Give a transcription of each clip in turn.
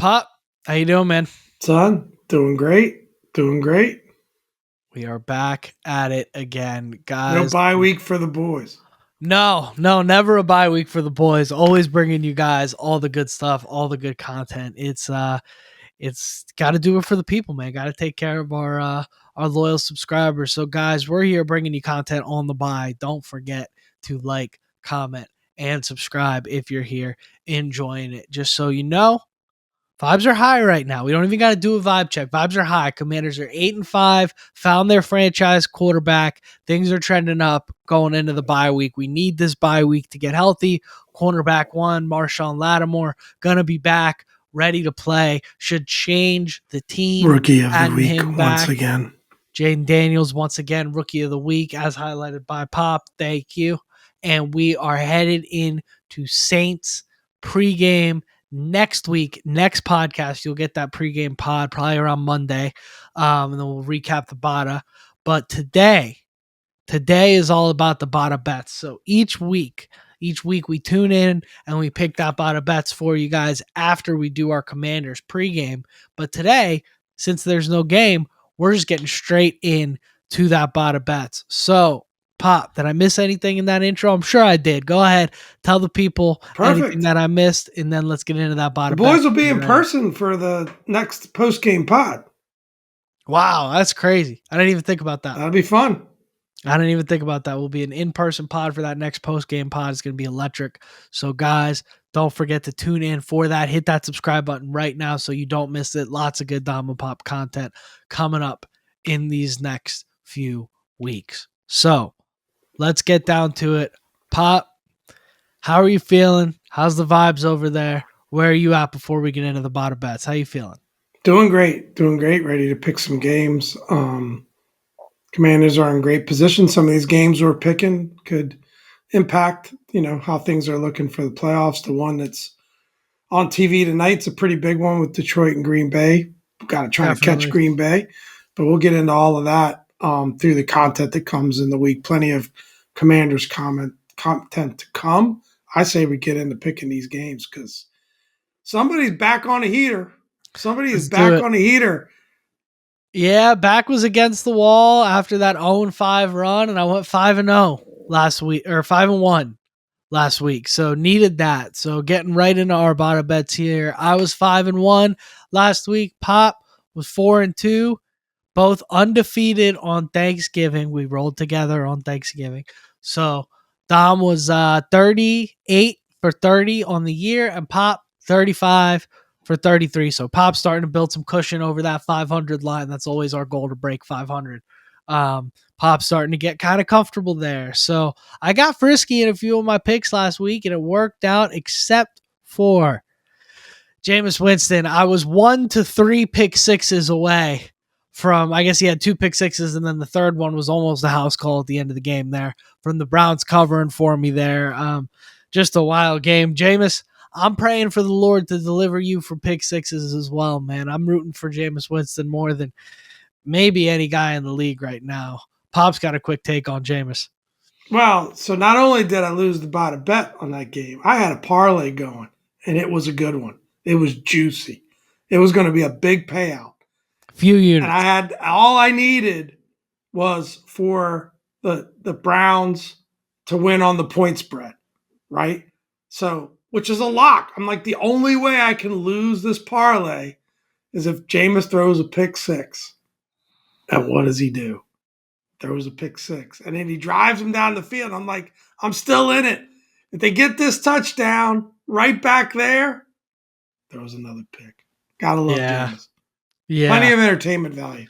Pop, how you doing, man? Son, doing great. Doing great. We are back at it again, No guys. bye week for the boys. No, never a bye week for the boys. Always bringing you guys all the good stuff, all the good content. It's got to do it for the people, man. Got to take care of our loyal subscribers. So, guys, we're here bringing you content on the bye. Don't forget to like, comment, and subscribe if you're here enjoying it. Just so you know, vibes are high right now. We don't even got to do a vibe check. Vibes are high. Commanders are 8-5, found their franchise quarterback. Things are trending up going into the bye week. We need this bye week to get healthy. Cornerback one, Marshawn Lattimore, going to be back, ready to play. Should change the team. Rookie of the Adding week him once back. again. Jaden Daniels, once again, rookie of the week, as highlighted by Pop. Thank you. And we are headed into Saints pregame next week. Next podcast, you'll get that pregame pod probably around Monday. And then we'll recap the Bada. But today is all about the Bada bets. So each week we tune in and we pick that Bada bets for you guys after we do our Commanders pregame. But today, since there's no game, we're just getting straight in to that Bada bets. So, Pop, did I miss anything in that intro? I'm sure I did. Go ahead, tell the people anything that I missed, and then let's get into that Bada The bets. boys will be in person for the next post-game pod. Wow, that's crazy. I didn't even think about that. That'll be fun. I didn't even think about that. We'll be an in-person pod for that next post-game pod. It's going to be electric. So, guys, don't forget to tune in for that. Hit that subscribe button right now so you don't miss it. Lots of good Dom and Pop content coming up in these next few weeks. So, let's get down to it. Pop, how are you feeling? How's the vibes over there? Where are you at before we get into the Bada bets? How you feeling? Doing great. Ready to pick some games. Commanders are in great position. Some of these games we're picking could impact, how things are looking for the playoffs. The one that's on TV tonight's a pretty big one with Detroit and Green Bay. Got to try to catch Green Bay, but we'll get into all of that through the content that comes in the week. Plenty of Commanders content to come. I say we get into picking these games because somebody's back on a heater. Somebody is back on a heater. Yeah, back was against the wall after that 0-5 run, and I went 5-0 last week, or 5-1 last week. So needed that. So getting right into our Bada bets here. I was 5-1 last week. Pop was 4-2, both undefeated on Thanksgiving. We rolled together on Thanksgiving. So Dom was 38 for 30 on the year, and Pop 35 for 33. So Pop's starting to build some cushion over that 500 line. That's always our goal, to break 500. Pop's starting to get kind of comfortable there. So I got frisky in a few of my picks last week, and it worked out except for Jameis Winston. I was 1 to 3 pick sixes away from, I guess he had 2 pick sixes, and then the third one was almost a house call at the end of the game there from the Browns covering for me there. Just a wild game. Jameis, I'm praying for the Lord to deliver you for pick sixes as well, man. I'm rooting for Jameis Winston more than maybe any guy in the league right now. Pop's got a quick take on Jameis. Well, so not only did I lose the Bada bet on that game, I had a parlay going, and it was a good one. It was juicy. It was going to be a big payout. Few units. And I had, all I needed was for the Browns to win on the point spread, right? So, which is a lock. I'm like, the only way I can lose this parlay is if Jameis throws a pick six. And what does he do? Throws a pick six. And then he drives him down the field. I'm like, I'm still in it. If they get this touchdown right back there, throws another pick. Gotta love Jameis. Yeah. Plenty of entertainment value.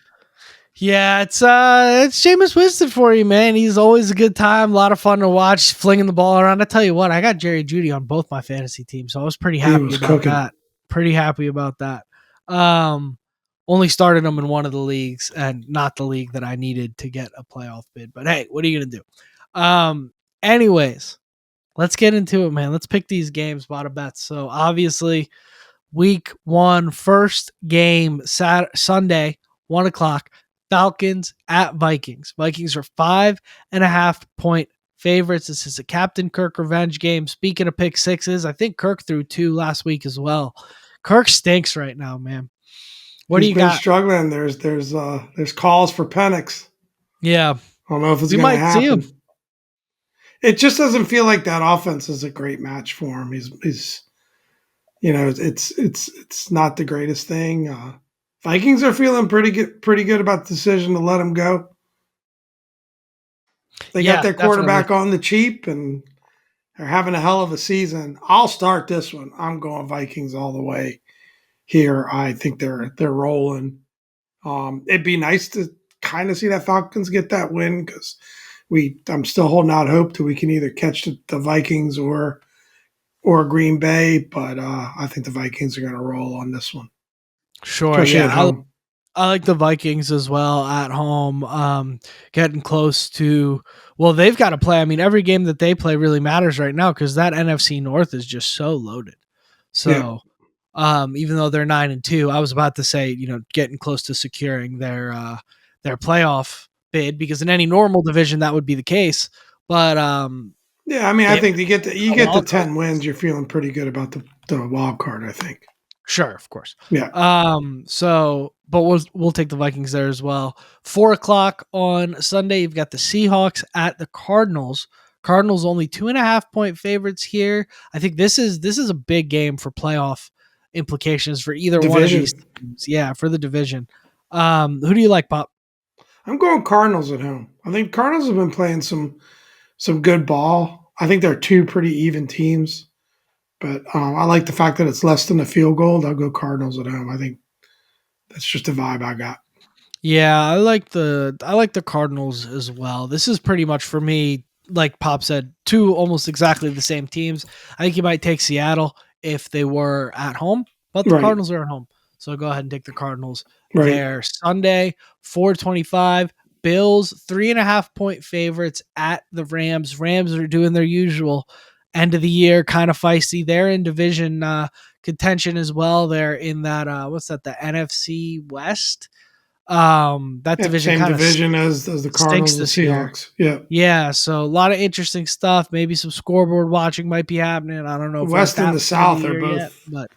Yeah, it's Jameis Winston for you, man. He's always a good time, a lot of fun to watch, flinging the ball around. I tell you what, I got Jerry Jeudy on both my fantasy teams, so I was pretty happy about that. Pretty happy about that. Only started him in one of the leagues, and not the league that I needed to get a playoff bid. But hey, what are you gonna do? Anyways, let's get into it, man. Let's pick these games, Bada bets. So obviously, week 1, first game, Sunday, 1:00. Falcons at Vikings. Vikings are 5.5 point favorites. This is a Captain Kirk revenge game. Speaking of pick sixes, I think Kirk threw 2 last week as well. Kirk stinks right now, man. What do He's you been got? struggling. There's calls for Penix. Yeah, I don't know if it's we going to might see him. happen. It just doesn't feel like that offense is a great match for him. He's it's not the greatest thing. Vikings are feeling pretty good about the decision to let him go. They got Yeah, their definitely. quarterback on the cheap and they're having a hell of a season. I'll start this one. I'm going Vikings all the way here. I think they're rolling. It'd be nice to kind of see that Falcons get that win because I'm still holding out hope that we can either catch the Vikings or Green Bay, but I think the Vikings are going to roll on this one, Sure. especially Yeah, at home. I like the Vikings as well at home. Getting close to, well, they've got to play. I mean, every game that they play really matters right now because that NFC North is just so loaded. Yeah, So, even though they're 9-2, I was about to say, getting close to securing their playoff bid because in any normal division that would be the case. But yeah. I mean, I they think you a get the wild card. 10 wins, you're feeling pretty good about the wild card. I think. Sure, of course. Yeah, But we'll take the Vikings there as well. 4 o'clock on Sunday, you've got the Seahawks at the Cardinals. Cardinals only 2.5 point favorites here. I think this is a big game for playoff implications for either one of these division. teams. Yeah, for the division. Who do you like, Pop? I'm going Cardinals at home. I think Cardinals have been playing some good ball. I think they're two pretty even teams, but I like the fact that it's less than a field goal. I'll go Cardinals at home. I think that's just a vibe I got. Yeah, I like the Cardinals as well. This is pretty much for me, like Pop said, two almost exactly the same teams. I think you might take Seattle if they were at home, but the Right, Cardinals are at home. So go ahead and take the Cardinals right. there. Sunday, 425. Bills, 3.5 point favorites at the Rams. Rams are doing their usual end of the year kind of feisty. They're in division contention as well. They're in that what's that, the NFC West? That Yep, division same kind of division as the stinks Cardinals and this year. Seahawks. Yeah, Yeah, so a lot of interesting stuff. Maybe some scoreboard watching might be happening. I don't know the if we're at West and that the point of the South are year yet, both but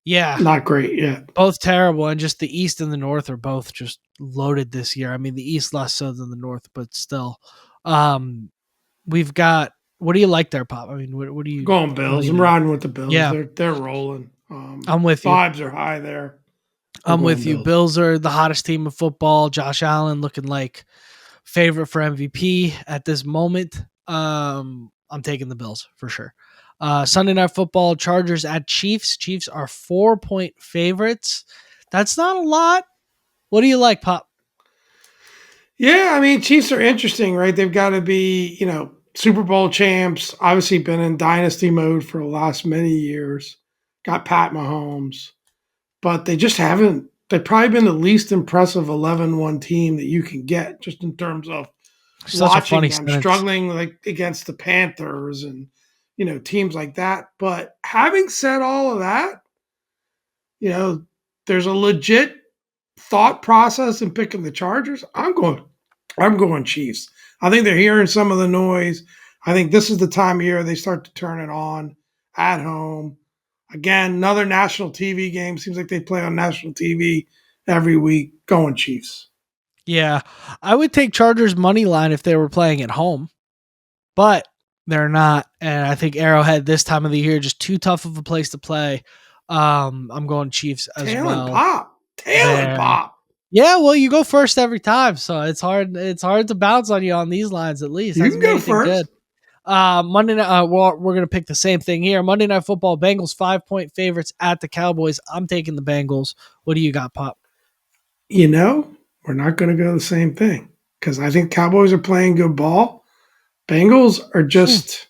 yeah, not great yet. both terrible. And just the East and the North are both just loaded this year. I mean, the East less so than the North, but still. Um, we've got. What do you like there, Pop? I mean, what do you Going Bills. I'm lean in? riding with the Bills. Yeah, They're rolling. I'm with you. Vibes are high there. I'm I'm going with you. Bills. Bills are the hottest team of football. Josh Allen looking like favorite for MVP at this moment. I'm taking the Bills for sure. Sunday Night Football, Chargers at Chiefs. Chiefs are 4 point favorites. That's not a lot. What do you like, Pop? Yeah, I mean, Chiefs are interesting, right? They've got to be, Super Bowl champs. Obviously, been in dynasty mode for the last many years. Got Pat Mahomes, but they just haven't. They've probably been the least impressive 11-1 team that you can get, just in terms of Such a watching funny them sentence. struggling like against the Panthers and teams like that. But having said all of that, you know, there's a legit thought process in picking the Chargers. I'm going Chiefs. I think they're hearing some of the noise. I think this is the time of year they start to turn it on at home. Again, another national TV game. Seems like they play on national TV every week. Going Chiefs. Yeah, I would take Chargers money line if they were playing at home, but they're not. And I think Arrowhead this time of the year just too tough of a place to play. I'm going Chiefs as Tail and well pop. Tail and there. pop. Yeah, well, you go first every time, so it's hard. It's hard to bounce on you on these lines. At least You hasn't can been go anything first. good. Monday night. We're gonna pick the same thing here. Monday Night Football. Bengals 5 point favorites at the Cowboys. I'm taking the Bengals. What do you got, Pop? We're not going to go the same thing because I think Cowboys are playing good ball. Bengals are Hmm. just,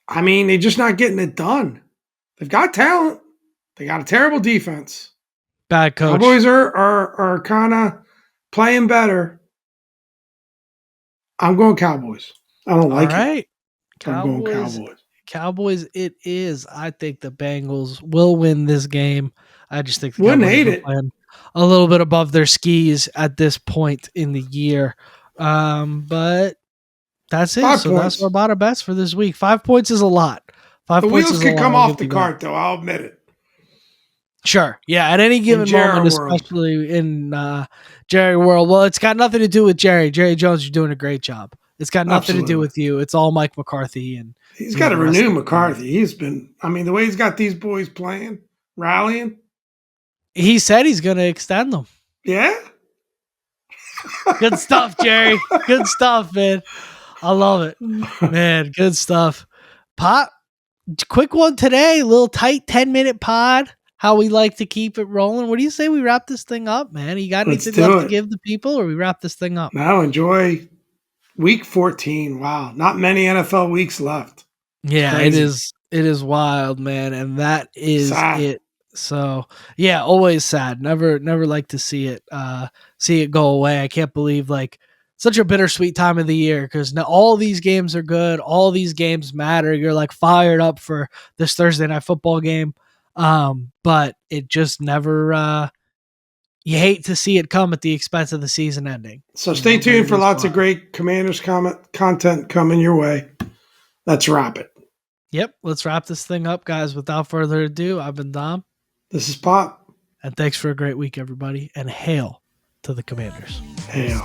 I mean, they're just not getting it done. They've got talent. They got a terrible defense. Bad coach. Cowboys are kind of playing better. I'm going Cowboys. I don't All like it, right, but I'm going Cowboys. Cowboys. Cowboys. It is. I think the Bengals will win this game. I just think the Wouldn't Cowboys have hate been it. playing a little bit above their skis at this point in the year. But that's it. Five So that's our points. bottom bets for this week. 5 points is a lot. 5 The points wheels is a could lot. come I'll off give the you that. cart, though. I'll admit it. Sure. Yeah. At any given Jerry moment, world. especially in Jerry world. Well, it's got nothing to do with Jerry. Jerry Jones, you're doing a great job. It's got nothing to do Absolutely. with you. It's all Mike McCarthy and He's got to the rest renew of the team. McCarthy. He's been, I mean, the way he's got these boys playing, rallying. He said he's going to extend them. Yeah. Good stuff, Jerry. Good stuff, man. I love it. Man, good stuff. Pot, quick one today. Little tight 10-minute pod. How we like to keep it rolling. What do you say we wrap this thing up, man? You got Let's anything do left to it. give the people, or we wrap this thing up? Now enjoy week 14. Wow. Not many NFL weeks left. Yeah, Crazy. it is wild, man, and that is Sad. it. So yeah, always sad. Never like to see it go away. I can't believe like such a bittersweet time of the year because now all these games are good, all these games matter. You're like fired up for this Thursday night football game. But it just never you hate to see it come at the expense of the season ending. So stay tuned for lots of great great Commanders content coming your way. Let's wrap it. Yep, let's wrap this thing up, guys. Without further ado, I've been Dom. This is Pop. And thanks for a great week, everybody. And hail to the Commanders. Hail.